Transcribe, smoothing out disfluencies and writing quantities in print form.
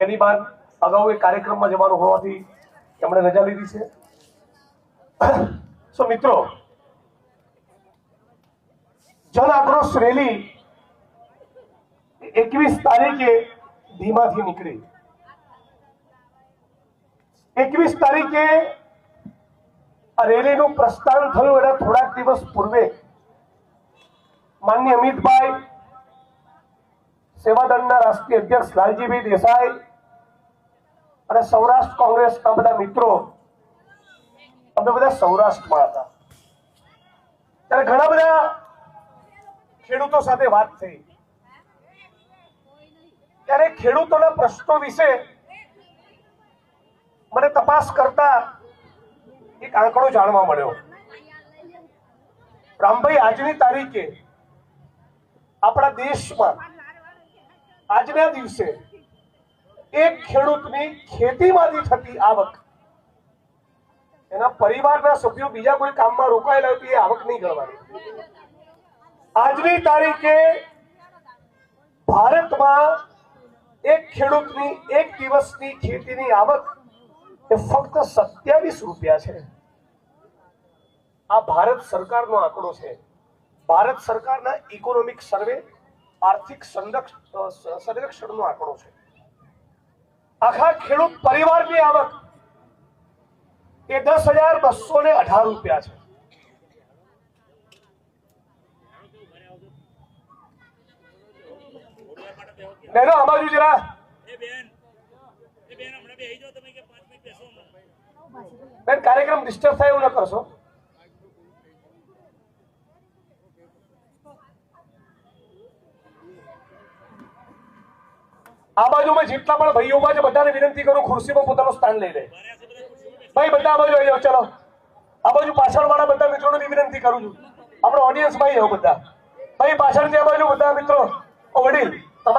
એની બાદ અગાઉ એક કાર્યક્રમમાં જવાનું હોવાથી એમણે રજા લીધી છે. સો મિત્રો, જન આક્રોશ રેલી 21 તારીખે ધીમાથી નીકળી. 21 તારીખે આ રેલીનું પ્રસ્થાન થયું એના થોડાક દિવસ પૂર્વે માનનીય અમિતભાઈ, સેવાદળના રાષ્ટ્રીય અધ્યક્ષ લાલજીભાઈ દેસાઈ અને સૌરાષ્ટ્ર કોંગ્રેસના બધા મિત્રો અમે બધા સૌરાષ્ટ્રમાં હતા. ત્યારે ઘણા બધા ખેડૂતો સાથે વાત થઈ. ત્યારે ખેડૂતોના પ્રશ્નો વિશે મને તપાસ કરતા એક આંકડો જાણવા મળ્યો. રામભાઈ, આજની તારીખે આપણા દેશમાં આજના દિવસે એક ખેડૂતની ખેતીમાંથી થતી આવક એના પરિવારના સભ્યો બીજા કોઈ કામમાં રોકાયેલા હોય એ આવક નહીં ગણવાની. આજની તારીખે ભારતમાં એક ખેડૂતની એક દિવસની ખેતીની આવક એ ફક્ત 27 રૂપિયા છે. આ ભારત સરકારનો આંકડો છે. ભારત સરકારના ઇકોનોમિક સર્વે આર્થિક સર્વેક્ષણનો આંકડો છે. આખા ખેડૂત પરિવારની આવક એ 10,218 રૂપિયા છે. બેનો આ બાજુ જરા. બેન, કાર્યક્રમ ડિસ્ટર્બ થાય એવું ન કરશો. આ બાજુમાં જેટલા પણ ભાઈઓ છે બધાને વિનંતી કરું, ખુરશીમાં પોતાનું સ્થાન લઈ લે. ભાઈ બધા આ બાજુ આવી જાઓ. ચલો, આ બાજુ પાછળ વાળા બધા મિત્રોને વિનંતી કરું છું. આપણો ઓડિયન્સ ભાઈ હો બધા. ભાઈ પાછળ જે બાજુ બધા મિત્રો વડીલ